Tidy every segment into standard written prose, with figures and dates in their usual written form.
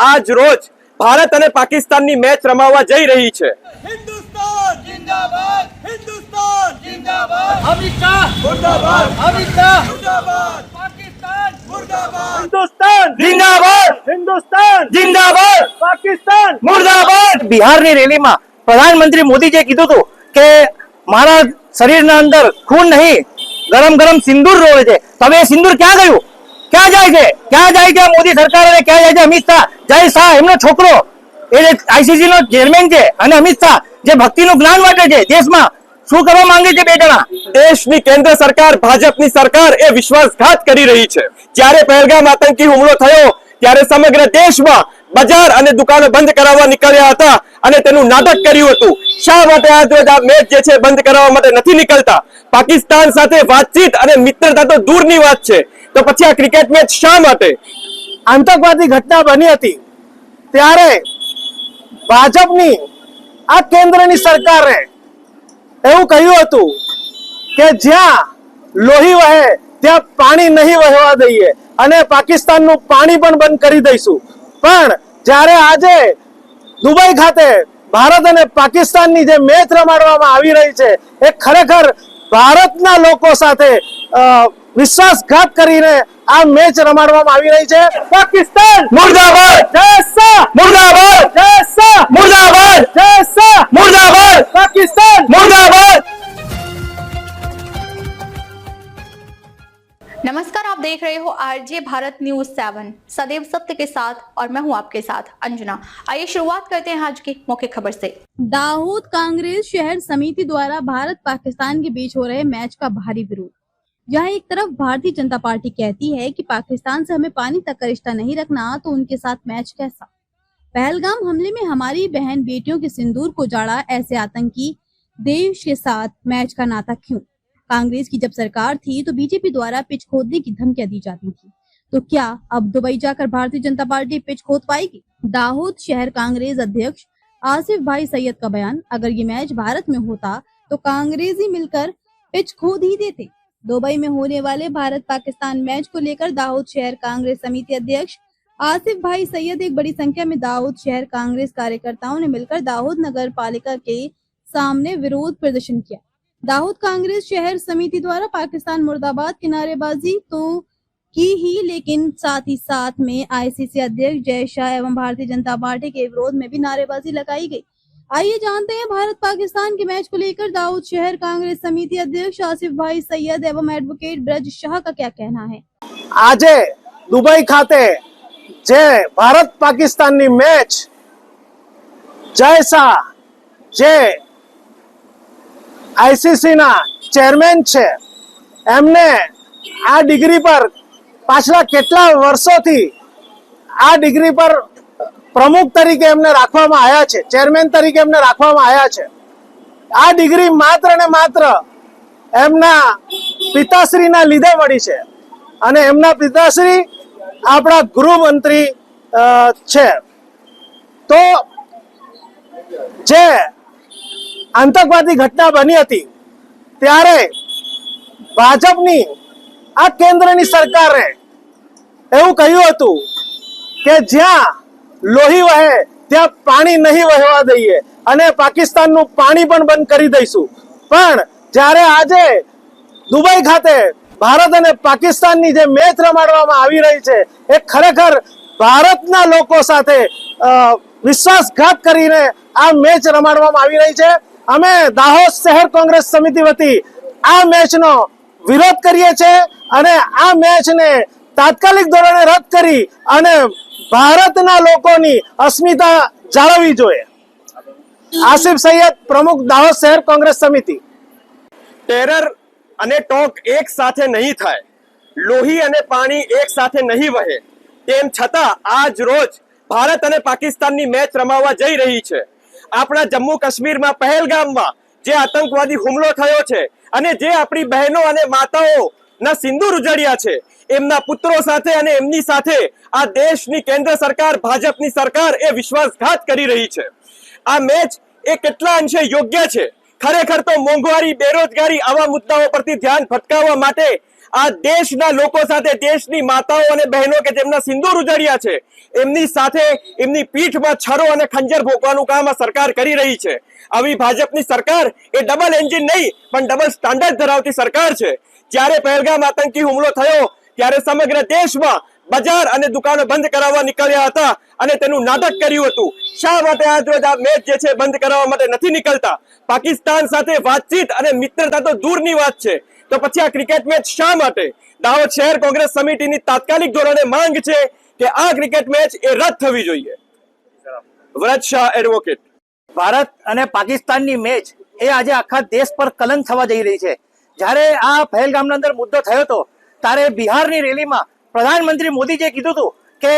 આજ રોજ ભારત અને પાકિસ્તાનની મેચ રમાવા જઈ રહી છે। हिंदुस्तान जिंदाबाद हिंदुस्तान जिंदाबाद अमित शाह मुर्दाबाद अमित शाह मुर्दाबाद पाकिस्तान मुर्दाबाद हिंदुस्तान जिंदाबाद हिंदुस्तान जिंदाबाद पाकिस्तान मुर्दाबाद। બિહારની રેલીમાં પ્રધાનમંત્રી મોદીજીએ કીધું હતું કે મારા શરીરના અંદર ખૂન નહીં ગરમ ગરમ સિંદૂર રોવે છે। તો હવે એ સિંદૂર ક્યાં ગયું, ક્યાં જાય છે, ક્યાં જાય છે મોદી સરકાર અને ક્યાં જાય છે અમિત શાહ? જય શાહ એમનો છોકરો એ આઈસીસી નો ચેરમેન છે અને અમિત શાહ જે ભક્તિનું જ્ઞાન વાંટે છે દેશમાં શું કરવા માંગે છે? બે જણા દેશની કેન્દ્ર સરકાર ભાજપની સરકાર એ વિશ્વાસઘાત કરી રહી છે। જ્યારે પહેલગામ આતંકી હુમલો થયો ત્યારે સમગ્ર દેશમાં બજાર અને દુકાનો બંધ કરાવવા નીકળ્યા હતા અને તેનું નાટક કર્યું હતું। શા માટે આજ રોજ આ મેચ જે છે બંધ કરાવવા માટે નથી નીકળતા? પાકિસ્તાન સાથે વાતચીત અને મિત્રતા તો દૂરની વાત છે, તો પછી આ ક્રિકેટ મેચ શા માટે? આતંકવાદી ઘટના બની હતી ત્યારે ભાજપની આ કેન્દ્રની સરકારે એવું કહ્યું હતું કે જ્યાં લોહી વહે ત્યાં પાણી નહીં વહેવા દઈએ અને પાકિસ્તાનનું પાણી પણ બંધ કરી દઈશું। પણ જ્યારે આજે દુબઈ ખાતે ભારત અને પાકિસ્તાનની જે મેચ રમાડવામાં આવી રહી છે એ ખરેખર ભારતના લોકો સાથે વિશ્વાસઘાત કરીને આ મેચ રમાડવામાં આવી રહી છે। પાકિસ્તાન મુર્દાબાદ, જય શાહ મુર્દાબાદ, જય શાહ મુર્દાબાદ, જય શાહ મુર્દાબાદ, પાકિસ્તાન મુર્દાબાદ। नमस्कार, आप देख रहे हो आरजे भारत न्यूज 7 सदैव सत्य के साथ और मैं हूं आपके साथ अंजना। आइए शुरुआत करते हैं आज की मुख्य खबर से। दाहोद कांग्रेस शहर समिति द्वारा भारत पाकिस्तान के बीच हो रहे मैच का भारी विरोध। जहां एक तरफ भारतीय जनता पार्टी कहती है कि पाकिस्तान से हमें पानी तक का रिश्ता नहीं रखना, तो उनके साथ मैच कैसा? पहलगाम हमले में हमारी बहन बेटियों के सिंदूर को जाड़ा ऐसे आतंकी देश के साथ मैच का नाता क्यों? कांग्रेस की जब सरकार थी तो बीजेपी द्वारा पिच खोदने की धमकियां दी जाती थी, तो क्या अब दुबई जाकर भारतीय जनता पार्टी पिच खोद पाएगी? दाहोद शहर कांग्रेस अध्यक्ष आसिफ भाई सैयद का बयान, अगर ये मैच भारत में होता तो कांग्रेसी मिलकर पिच खोद ही देते। दुबई में होने वाले भारत पाकिस्तान मैच को लेकर दाहोद शहर कांग्रेस समिति अध्यक्ष आसिफ भाई सैयद एक बड़ी संख्या में दाहोद शहर कांग्रेस कार्यकर्ताओं ने मिलकर दाहोद नगर पालिका के सामने विरोध प्रदर्शन किया। दाहोद कांग्रेस शहर समिति द्वारा पाकिस्तान मुर्दाबाद की नारेबाजी तो की ही, लेकिन साथ ही साथ में आईसीसी अध्यक्ष जय शाह एवं भारतीय जनता पार्टी के विरोध में भी नारेबाजी लगाई गई। आइए जानते हैं भारत पाकिस्तान के मैच को लेकर दाऊद शहर कांग्रेस समिति अध्यक्ष आसिफ भाई सैयद एवं एडवोकेट ब्रज शाह का क्या कहना है। આજે દુબઈ ખાતે જે ભારત પાકિસ્તાનની મેચ જય શાહ જે આઈસીસી ના ચેરમેન છે એમને આ ડિગ્રી પર પાછલા કેટલા વર્ષોથી આ ડિગ્રી પર પ્રમુખ તરીકે એમને રાખવામાં આવ્યા છે, ચેરમેન તરીકે એમને રાખવામાં આવ્યા છે। આ ડિગ્રી માત્ર ને માત્ર એમના પિતાશ્રીના લીધે મળી છે અને એમના પિતાશ્રી આપણા ગૃહમંત્રી છે। તો જે આતંકવાદી ઘટના બની હતી ત્યારે ભાજપની આ કેન્દ્રની સરકારે એવું કહ્યું હતું કે જ્યાં લોહી વહે ત્યાં પાણી નહીં વહેવા દઈએ અને પાકિસ્તાનનું પાણી પણ બંધ કરી દઈશું। પણ જ્યારે આજે દુબઈ ખાતે ભારત અને પાકિસ્તાનની જે મેચ રમાડવામાં આવી રહી છે એ ખરેખર ભારતના લોકો સાથે વિશ્વાસઘાત કરીને આ મેચ રમાડવામાં આવી રહી છે। અમે દાહોદ શહેર કોંગ્રેસ સમિતિ વતી આ મેચનો વિરોધ કરીએ છીએ અને આ મેચને તાત્કાલિક ધોરણે રદ કરી અને ભારતના લોકોની અસ્મિતા જાળવવી જોઈએ। આસિફ સૈયદ, પ્રમુખ દાહોદ શહેર કોંગ્રેસ સમિતિ। ટેરર અને ટોક એક સાથે નહીં થાય, લોહી અને પાણી એક સાથે નહીં વહે, તેમ છતાં આજ રોજ ભારત અને પાકિસ્તાનની મેચ રમાવા જઈ રહી છે। આપણા જમ્મુ કાશ્મીરમાં પહેલગામમાં જે આતંકવાદી હુમલો થયો છે અને જે આપણી બહેનો અને માતાઓના સિંદૂર ઉજાડ્યા છે, એમના પુત્રો સાથે અને એમની સાથે આ દેશની કેન્દ્ર સરકાર ભાજપની સરકાર એ વિશ્વાસઘાત કરી રહી છે। આ મેચ એ કેટલા અંશે યોગ્ય છે? ખરેખર તો મોંઘવારી, બેરોજગારી આવા મુદ્દાઓ પરથી ધ્યાન ભટકાવવા માટે આ દેશના લોકો સાથે, દેશની માતાઓ અને બહેનો કે જેમના સિંદૂર ઉજાડ્યા છે, એમની સાથે એમની પીઠમાં છરો અને ખંજર ભોંકવાનું કામ આ સરકાર કરી રહી છે. આવી ભાજપની સરકાર એ ડબલ એન્જિન નહીં પણ ડબલ સ્ટાન્ડર્ડ ધરાવતી સરકાર છે. જ્યારે પહેલગામ આતંકી હુમલો થયો ત્યારે સમગ્ર દેશમાં બજાર અને દુકાનો બંધ કરાવવા નીકળ્યા હતા અને તેનું નાટક કર્યું હતું. શા માટે આજ રોજ આ મેચ જે છે બંધ કરાવવા માટે નથી નીકળતા? પાકિસ્તાન સાથે વાતચીત અને મિત્રતા તો દૂરની વાત છે, તો પછી આ ક્રિકેટ મેચ શા માટે? દાહોદ શહેર કોંગ્રેસ સમિતિની તાત્કાલિક ધોરણે માંગ છે કે આ ક્રિકેટ મેચ એ રદ થવી જોઈએ. વ્રત શાહ એડવોકેટ. ભારત અને પાકિસ્તાનની મેચ એ આજે આખા દેશ પર કલંક થવા જઈ રહી છે. જ્યારે આ પહેલગામના અંદર મુદ્દો થયો હતો ત્યારે બિહારની રેલીમાં પ્રધાનમંત્રી મોદીજીએ કીધું હતું કે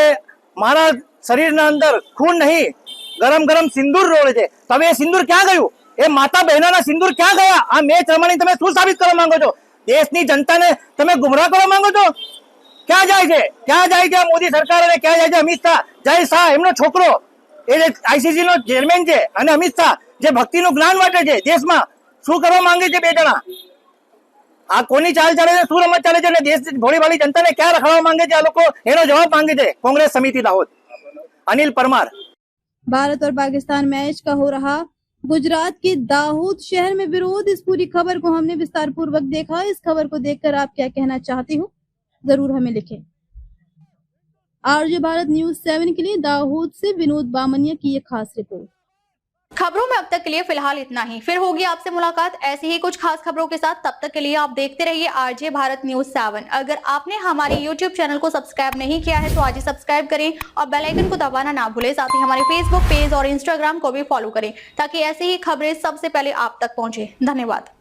મારા શરીરના અંદર ખૂન નહીં, ગરમ ગરમ સિંદૂર રોળે છે. તમે એ સિંદૂર ક્યાં ગયું? એ માતા બહેનોના સિંદૂર ક્યાં ગયા? આ મેચ રમવાની તમે શું સાબિત કરવા માંગો છો? દેશની જનતાને તમે ગુમરાહ કરવા માંગો છો? ક્યાં જાય છે? ક્યાં જાય છે મોદી સરકાર અને ક્યાં જાય છે અમિત શાહ? જય શાહ એમનો છોકરો એ આઈસીસી નો ચેરમેન છે અને અમિત શાહ જે ભક્તિનું જ્ઞાન વાંટે છે દેશમાં, શું કરવા માંગે છે બે જણા? આ કોની ચાલ ચાલે છે, શું રમત ચાલે છે અને દેશ ભોળીભાળી જનતાને ક્યાં રખડવા માંગે છે આ લોકો? એનો જવાબ માંગે છે कांग्रेस समिति दाहोद. अनिल परमार. भारत और पाकिस्तान मैच का हो रहा गुजरात के दाहोद शहर में विरोध। इस पूरी खबर को हमने विस्तार पूर्वक देखा। इस खबर को देखकर आप क्या कहना चाहते हो जरूर हमें लिखें। आरजे भारत न्यूज 7 के लिए दाहोद से विनोद बामनिया की ये खास रिपोर्ट। खबरों में अब तक के लिए फिलहाल इतना ही। फिर होगी आपसे मुलाकात ऐसी ही कुछ खास खबरों के साथ। तब तक के लिए आप देखते रहिए आरजे भारत न्यूज 7। अगर आपने हमारे YouTube चैनल को सब्सक्राइब नहीं किया है तो आज ही सब्सक्राइब करें और बेल आइकन को दबाना ना भूलें। साथ ही हमारे Facebook पेज और Instagram को भी फॉलो करें ताकि ऐसी ही खबरें सबसे पहले आप तक पहुंचे। धन्यवाद।